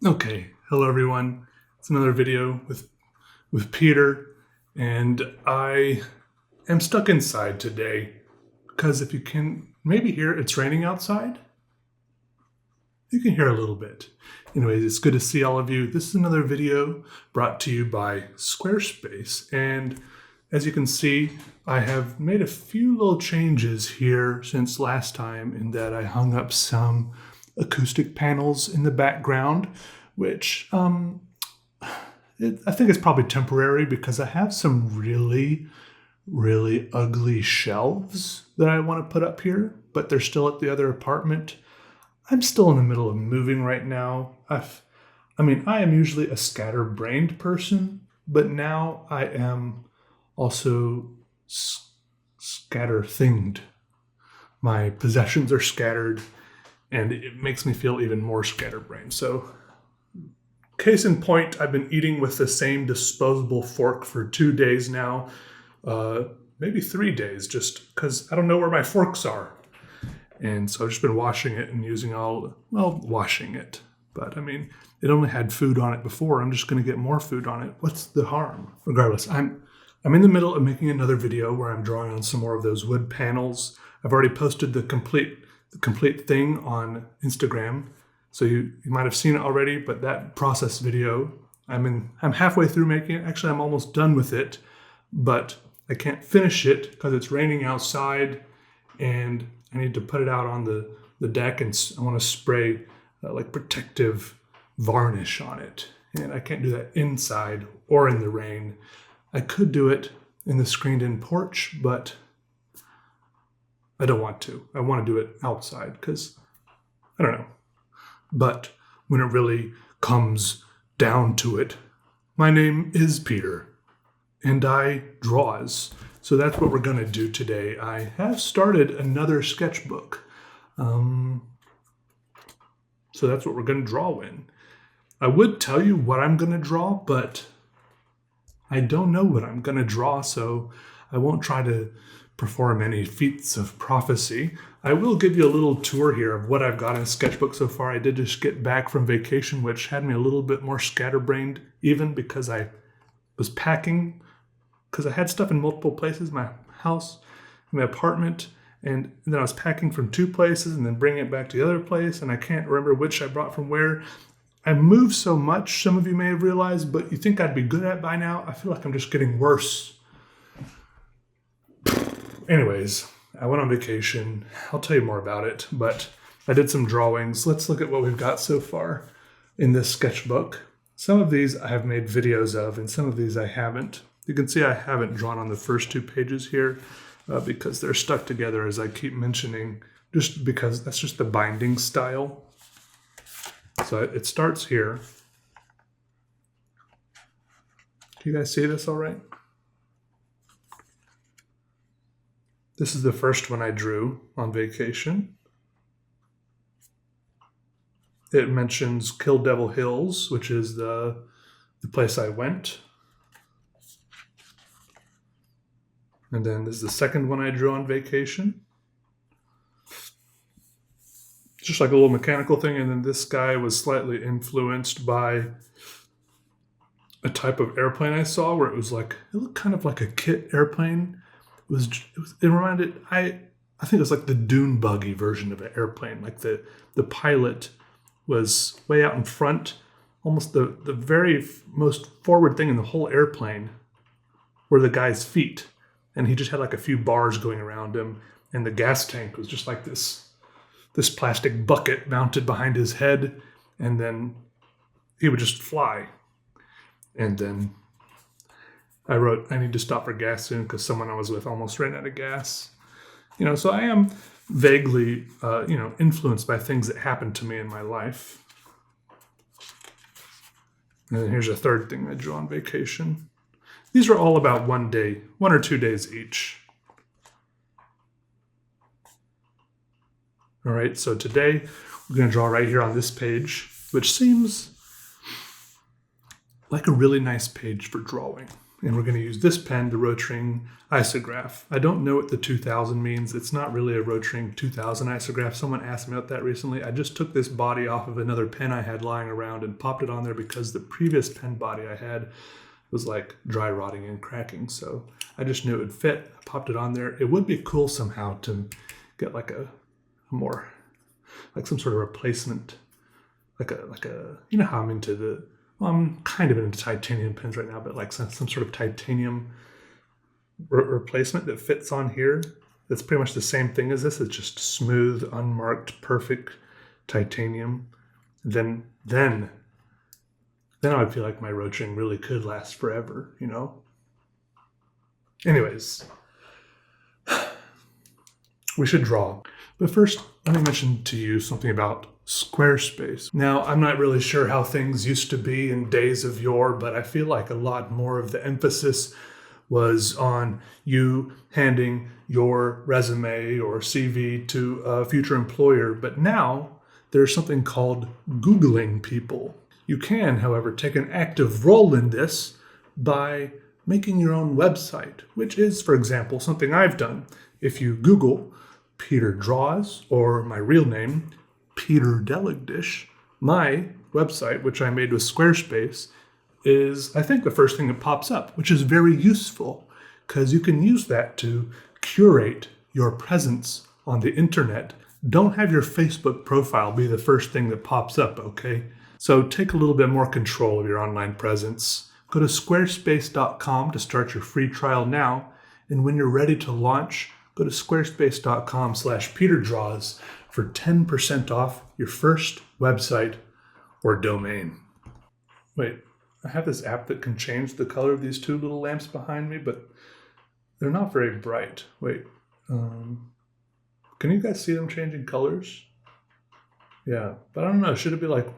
Okay, hello everyone. It's another video with Peter, and I am stuck inside today because if you can maybe hear it's raining outside. You can hear a little bit. Anyways, it's good to see all of you. This is another video brought to you by Squarespace, and as you can see, I have made a few little changes here since last time in that I hung up some acoustic panels in the background, which I think it's probably temporary because I have some really ugly shelves that I want to put up here, but they're still at the other apartment. I'm still in the middle of moving right now. I am usually a scatterbrained person, but now I am also scatter-thinged. My possessions are scattered, and it makes me feel even more scatterbrained. So, case in point, I've been eating with the same disposable fork for 2 days now, maybe 3 days, just because I don't know where my forks are. And so I've just been washing it and using washing it. But it only had food on it before. I'm just going to get more food on it. What's the harm? Regardless, I'm in the middle of making another video where I'm drawing on some more of those wood panels. I've already posted the complete thing on Instagram. So you might have seen it already, but that process video, I'm halfway through making it. Actually, I'm almost done with it, but I can't finish it because it's raining outside and I need to put it out on the deck, and I want to spray protective varnish on it. And I can't do that inside or in the rain. I could do it in the screened-in porch, but I don't want to. I want to do it outside because, I don't know. But when it really comes down to it, my name is Peter, and I draws. So that's what we're going to do today. I have started another sketchbook. So that's what we're going to draw in. I would tell you what I'm going to draw, but I don't know what I'm going to draw, so I won't try to perform any feats of prophecy. I will give you a little tour here of what I've got in Sketchbook so far. I did just get back from vacation, which had me a little bit more scatterbrained, even because I was packing, because I had stuff in multiple places, my house, my apartment, and then I was packing from 2 places and then bringing it back to the other place, and I can't remember which I brought from where. I moved so much, some of you may have realized, but you think I'd be good at by now. I feel like I'm just getting worse. Anyways, I went on vacation. I'll tell you more about it, but I did some drawings. Let's look at what we've got so far in this sketchbook. Some of these I have made videos of, and some of these I haven't. You can see I haven't drawn on the first 2 pages here because they're stuck together, as I keep mentioning, just because that's just the binding style. So it starts here. Can you guys see this all right? This is the first one I drew on vacation. It mentions Kill Devil Hills, which is the place I went. And then this is the second one I drew on vacation. Just like a little mechanical thing. And then this guy was slightly influenced by a type of airplane I saw where it looked kind of like a kit airplane. It reminded, I think it was like the dune buggy version of an airplane. Like the pilot was way out in front. Almost the very most forward thing in the whole airplane were the guy's feet. And he just had like a few bars going around him. And the gas tank was just like this plastic bucket mounted behind his head. And then he would just fly. And then I wrote, I need to stop for gas soon because someone I was with almost ran out of gas. So I am vaguely, influenced by things that happened to me in my life. And then here's a third thing I drew on vacation. These are all about 1 day, 1 or 2 days each. All right, so today we're going to draw right here on this page, which seems like a really nice page for drawing. And we're going to use this pen, the Rotring Isograph. I don't know what the 2000 means. It's not really a Rotring 2000 Isograph. Someone asked me about that recently. I just took this body off of another pen I had lying around and popped it on there because the previous pen body I had was like dry rotting and cracking. So I just knew it would fit. I popped it on there. It would be cool somehow to get like a more, like some sort of replacement, like a, you know how I'm into well, I'm kind of into titanium pens right now, but like some sort of titanium replacement that fits on here. That's pretty much the same thing as this. It's just smooth, unmarked, perfect titanium. Then I would feel like my Rotring really could last forever, you know? Anyways, we should draw. But first, let me mention to you something about Squarespace. Now, I'm not really sure how things used to be in days of yore, but I feel like a lot more of the emphasis was on you handing your resume or CV to a future employer. But now there's something called Googling people. You can, however, take an active role in this by making your own website, which is, for example, something I've done. If you Google Peter Draws or my real name, Peter Deligdish, my website, which I made with Squarespace, is, I think, the first thing that pops up, which is very useful because you can use that to curate your presence on the internet. Don't have your Facebook profile be the first thing that pops up, okay? So take a little bit more control of your online presence. Go to squarespace.com to start your free trial now, and when you're ready to launch, go to squarespace.com/PeterDraws for 10% off your first website or domain. Wait, I have this app that can change the color of these two little lamps behind me, but they're not very bright. Wait, can you guys see them changing colors? Yeah, but I don't know, should it be like,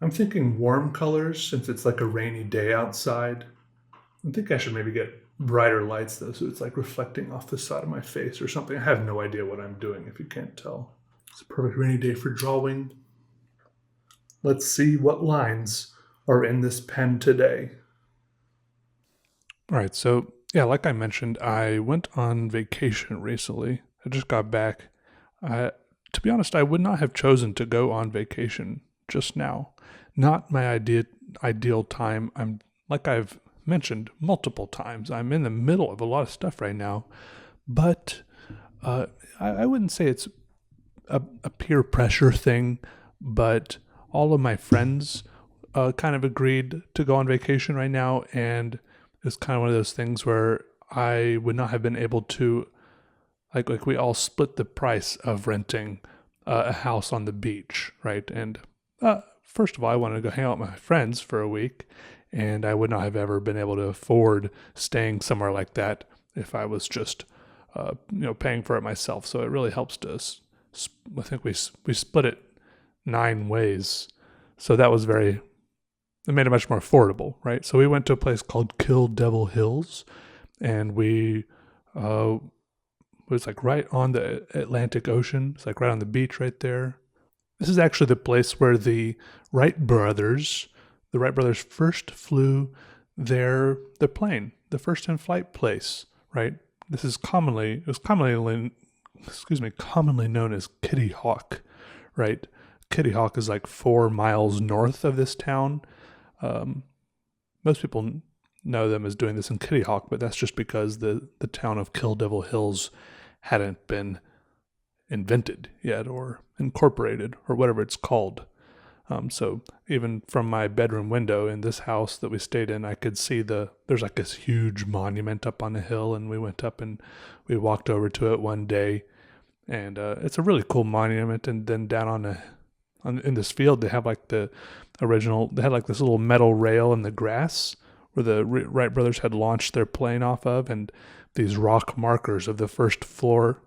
I'm thinking warm colors since it's like a rainy day outside. I think I should maybe get brighter lights though, so it's like reflecting off the side of my face or something. I have no idea what I'm doing if you can't tell. It's a perfect rainy day for drawing. Let's see what lines are in this pen today. All right, so yeah, like I mentioned, I went on vacation recently. I just got back. To be honest, I would not have chosen to go on vacation just now. Not my ideal time. I'm, like I've mentioned multiple times, I'm in the middle of a lot of stuff right now, but I wouldn't say it's a peer pressure thing, but all of my friends kind of agreed to go on vacation right now, and it's kind of one of those things where I would not have been able to, like we all split the price of renting a house on the beach, right? And first of all, I wanted to go hang out with my friends for a week, and I would not have ever been able to afford staying somewhere like that if I was just, paying for it myself. So it really helps us. I think we split it 9 ways. So that was it made it much more affordable, right? So we went to a place called Kill Devil Hills, and it was like right on the Atlantic Ocean. It's like right on the beach right there. This is actually the place where the Wright brothers first flew their plane, the first in-flight place, right? This is commonly known as Kitty Hawk, right? Kitty Hawk is like 4 miles north of this town. Most people know them as doing this in Kitty Hawk, but that's just because the town of Kill Devil Hills hadn't been invented yet or incorporated or whatever it's called. So even from my bedroom window in this house that we stayed in, I could see there's like this huge monument up on the hill, and we went up and we walked over to it one day, and it's a really cool monument. And then down in this field, they have like they had like this little metal rail in the grass where the Wright brothers had launched their plane off of, and these rock markers of the first 4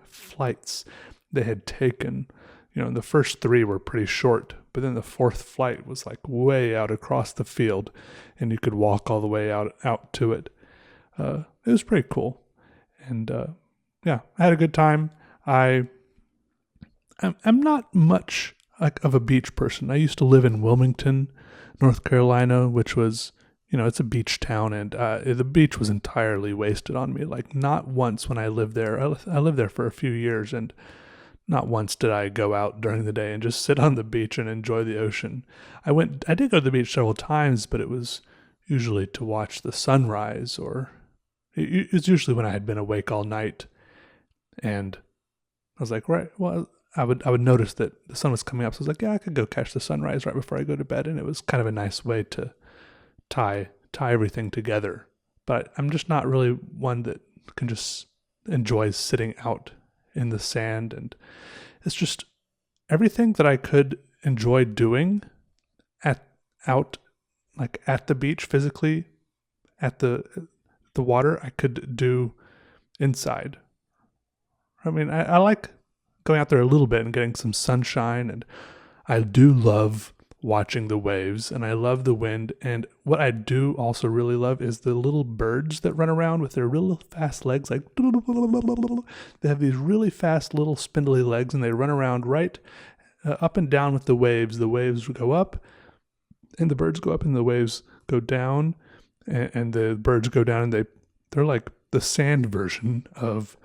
flights they had taken. The first 3 were pretty short, but then the 4th flight was like way out across the field, and you could walk all the way out to it. It was pretty cool, and I had a good time. I'm not much of a beach person. I used to live in Wilmington, North Carolina, which was, it's a beach town, and the beach was entirely wasted on me. Like, not once when I lived there. I lived there for a few years, and not once did I go out during the day and just sit on the beach and enjoy the ocean. I did go to the beach several times, but it was usually to watch the sunrise, or it was usually when I had been awake all night, and I was like, right, well, I would notice that the sun was coming up, so I was like, yeah, I could go catch the sunrise right before I go to bed, and it was kind of a nice way to tie everything together. But I'm just not really one that can just enjoy sitting out in the sand, and it's just everything that I could enjoy doing out like at the beach physically, at the water, I could do inside. I mean, I like going out there a little bit and getting some sunshine, and I do love watching the waves, and I love the wind. And what I do also really love is the little birds that run around with their real fast legs, like they have these really fast little spindly legs, and they run around right up and down with the waves. The waves go up, and the birds go up, and the waves go down, and the birds go down, and they're like the sand version of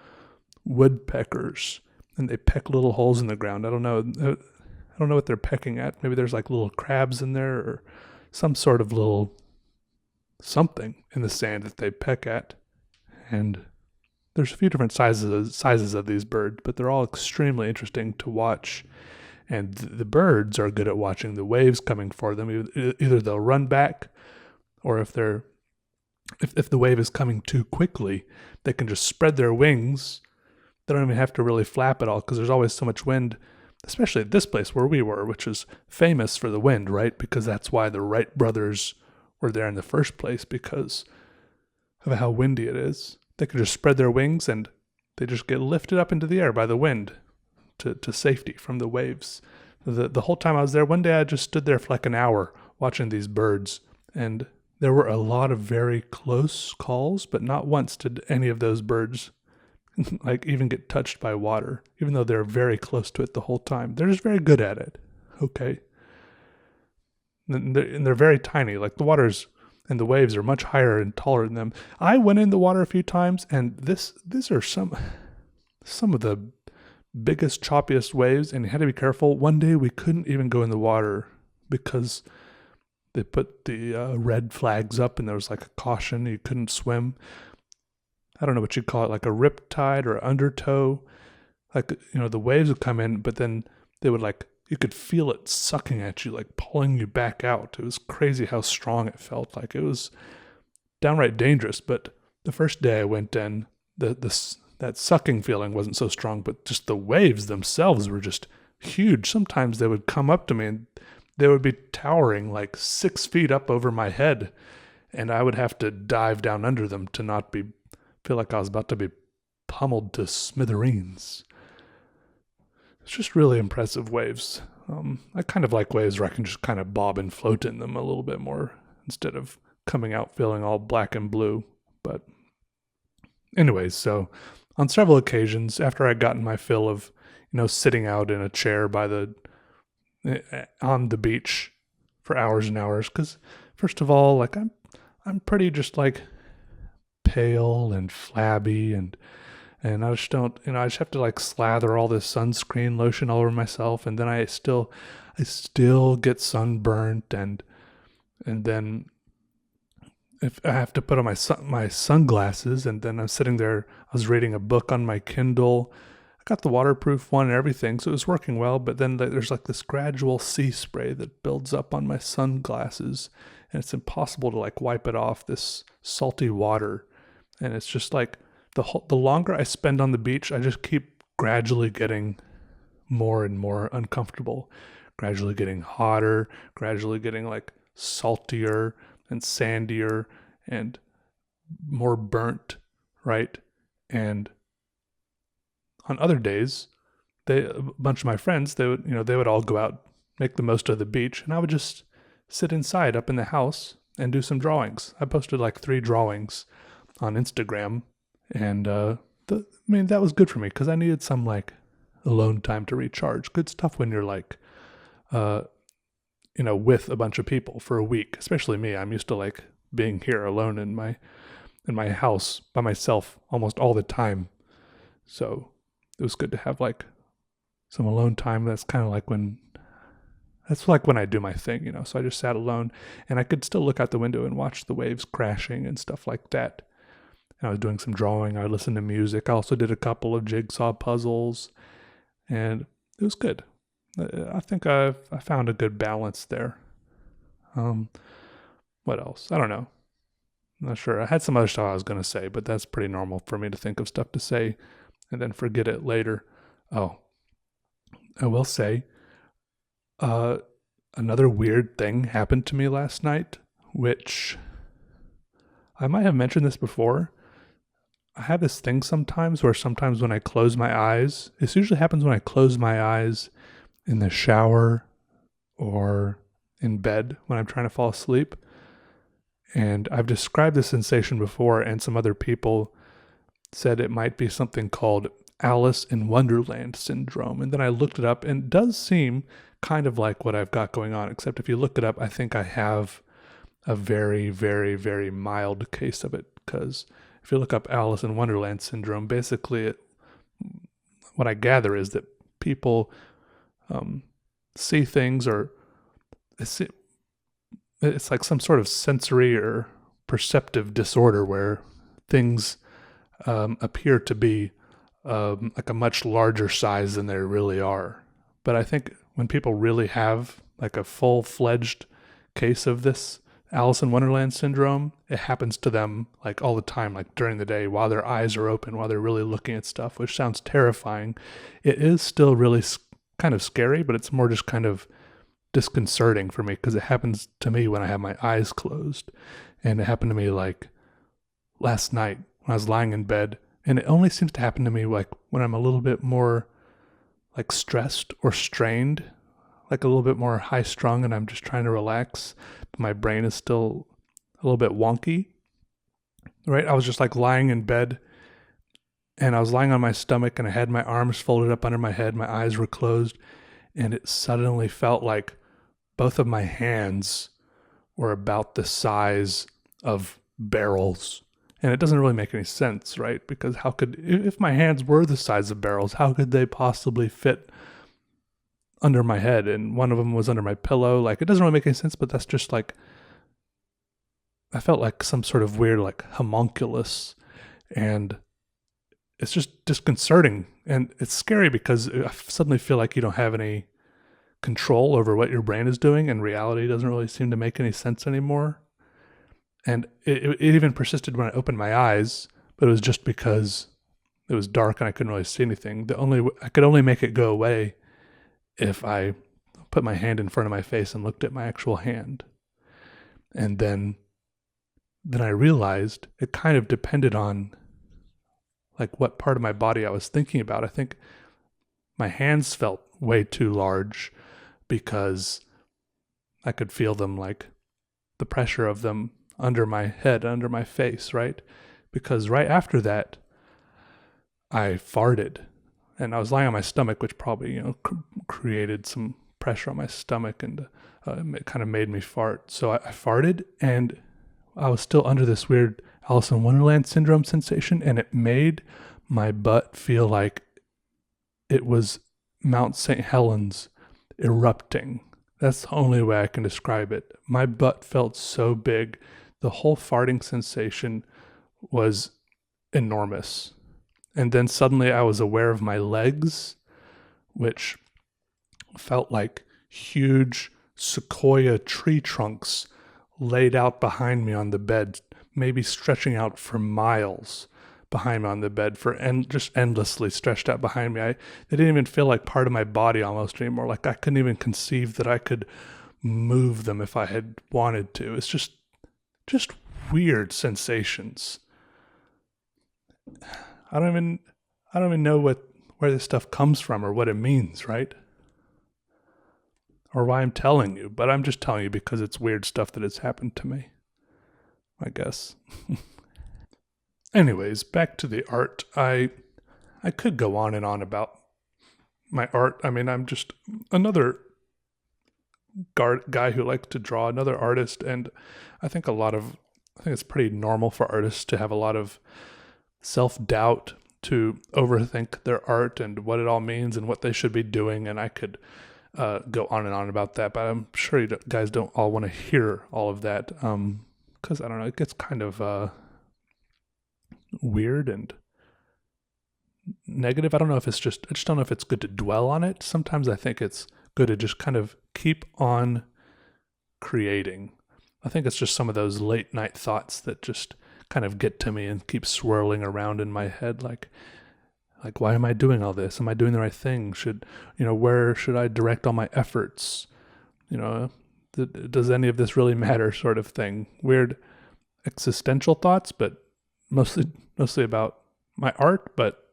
woodpeckers, and they peck little holes in the ground. I don't know what they're pecking at. Maybe there's like little crabs in there, or some sort of little something in the sand that they peck at. And there's a few different sizes of these birds, but they're all extremely interesting to watch. And the birds are good at watching the waves coming for them. Either they'll run back, or if the wave is coming too quickly, they can just spread their wings. They don't even have to really flap at all, because there's always so much wind, especially at this place where we were, which is famous for the wind, right? Because that's why the Wright brothers were there in the first place, because of how windy it is. They can just spread their wings, and they just get lifted up into the air by the wind to safety from the waves. The whole time I was there, one day I just stood there for like an hour watching these birds, and there were a lot of very close calls, but not once did any of those birds like even get touched by water, even though they're very close to it the whole time. They're just very good at it. Okay. And they're very tiny. Like, the waters and the waves are much higher and taller than them. I went in the water a few times, and these are some of the biggest, choppiest waves, and you had to be careful. One day we couldn't even go in the water because they put the red flags up, and there was like a caution. You couldn't swim. I don't know what you'd call it, like a riptide or undertow. Like, the waves would come in, but then they would you could feel it sucking at you, like pulling you back out. It was crazy how strong it felt. Like, it was downright dangerous. But the first day I went in, that sucking feeling wasn't so strong, but just the waves themselves were just huge. Sometimes they would come up to me, and they would be towering like 6 feet up over my head, and I would have to dive down under them to not feel like I was about to be pummeled to smithereens. It's just really impressive waves. I kind of like waves where I can just kind of bob and float in them a little bit more instead of coming out feeling all black and blue. But anyways, so on several occasions, after I'd gotten my fill of, sitting out in a chair on the beach for hours and hours, because first of all, like, I'm pretty just like pale and flabby, and I just don't, I just have to like slather all this sunscreen lotion all over myself, and then I still get sunburnt, and then if I have to put on my sunglasses, and then I'm sitting there, I was reading a book on my Kindle. I got the waterproof one and everything, so it was working well, but then there's like this gradual sea spray that builds up on my sunglasses, and it's impossible to like wipe it off, this salty water. And it's just like the longer I spend on the beach, I just keep gradually getting more and more uncomfortable, gradually getting hotter, gradually getting like saltier and sandier and more burnt, right? And on other days, a bunch of my friends, they would all go out, make the most of the beach, and I would just sit inside up in the house and do some drawings. I posted like 3 drawings on Instagram, and that was good for me because I needed some like alone time to recharge. Good stuff when you're like with a bunch of people for a week, especially me. I'm used to like being here alone in my house by myself almost all the time. So it was good to have like some alone time. That's like when I do my thing, So I just sat alone and I could still look out the window and watch the waves crashing and stuff like that. And I was doing some drawing. I would listen to music. I also did a couple of jigsaw puzzles, and it was good. I think I found a good balance there. What else? I don't know. I'm not sure. I had some other stuff I was going to say, but that's pretty normal for me to think of stuff to say and then forget it later. Oh, I will say, another weird thing happened to me last night, which I might have mentioned this before. I have this thing sometimes when I close my eyes, this usually happens when I close my eyes in the shower or in bed when I'm trying to fall asleep. And I've described this sensation before, and some other people said it might be something called Alice in Wonderland syndrome. And then I looked it up, and it does seem kind of like what I've got going on, except if you look it up, I think I have a very, very, very mild case of it. Because if you look up Alice in Wonderland syndrome, basically what I gather is that people see things, or it's like some sort of sensory or perceptive disorder where things appear to be like a much larger size than they really are. But I think when people really have like a full-fledged case of this Alice in Wonderland syndrome, it happens to them like all the time, like during the day while their eyes are open, while they're really looking at stuff, which sounds terrifying. It is still really kind of scary, but it's more just kind of disconcerting for me because it happens to me when I have my eyes closed. And it happened to me like last night when I was lying in bed, and it only seems to happen to me like when I'm a little bit more like stressed or strained, like a little bit more high strung, and I'm just trying to relax, but my brain is still a little bit wonky, right? I was just like lying in bed, and I was lying on my stomach, and I had my arms folded up under my head, my eyes were closed, and it suddenly felt like both of my hands were about the size of barrels. And it doesn't really make any sense, right? Because if my hands were the size of barrels, how could they possibly fit under my head? And one of them was under my pillow. Like, it doesn't really make any sense, but that's just like, I felt like some sort of weird, like, homunculus. And it's just disconcerting. And it's scary because I suddenly feel like you don't have any control over what your brain is doing, and reality doesn't really seem to make any sense anymore. And it even persisted when I opened my eyes, but it was just because it was dark and I couldn't really see anything. I could only make it go away if I put my hand in front of my face and looked at my actual hand. And then I realized it kind of depended on like what part of my body I was thinking about. I think my hands felt way too large because I could feel them, like the pressure of them under my head, under my face, right? Because right after that, I farted, and I was lying on my stomach, which probably, created some pressure on my stomach, and it kind of made me fart. So I farted, and I was still under this weird Alice in Wonderland syndrome sensation, and it made my butt feel like it was Mount St. Helens erupting. That's the only way I can describe it. My butt felt so big. The whole farting sensation was enormous. And then suddenly I was aware of my legs, which felt like huge sequoia tree trunks laid out behind me on the bed, maybe stretching out for miles behind me on the bed, just endlessly stretched out behind me. They didn't even feel like part of my body almost anymore. Like I couldn't even conceive that I could move them if I had wanted to. It's just weird sensations. I don't even know where this stuff comes from or what it means, right? Or why I'm telling you, but I'm just telling you because it's weird stuff that has happened to me, I guess. Anyways, back to the art. I could go on and on about my art. I mean, I'm just another guy who likes to draw another artist, and I think it's pretty normal for artists to have a lot of self-doubt, to overthink their art and what it all means and what they should be doing, and I could go on and on about that, but I'm sure you guys don't all want to hear all of that, because I don't know, it gets kind of weird and negative. I just don't know if it's good to dwell on it. Sometimes I think it's good to just kind of keep on creating. I think it's just some of those late night thoughts that just kind of get to me and keep swirling around in my head, like why am I doing all this? Am I doing the right thing? Where should I direct all my efforts? Does any of this really matter, sort of thing. Weird existential thoughts, but mostly about my art, but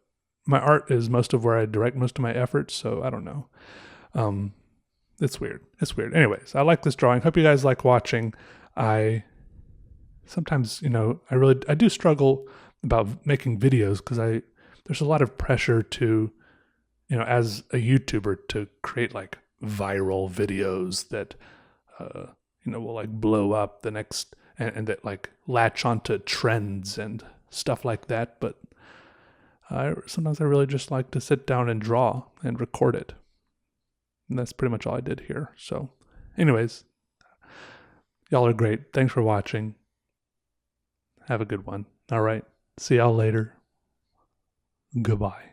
my art is most of where I direct most of my efforts, so I don't know. It's weird. Anyways, I like this drawing. Hope you guys like watching. I sometimes, I do struggle about making videos because there's a lot of pressure to, as a YouTuber, to create like viral videos that, will like blow up the next, and that like latch onto trends and stuff like that. But sometimes I really just like to sit down and draw and record it. And that's pretty much all I did here. So anyways, y'all are great. Thanks for watching. Have a good one. All right. See y'all later. Goodbye.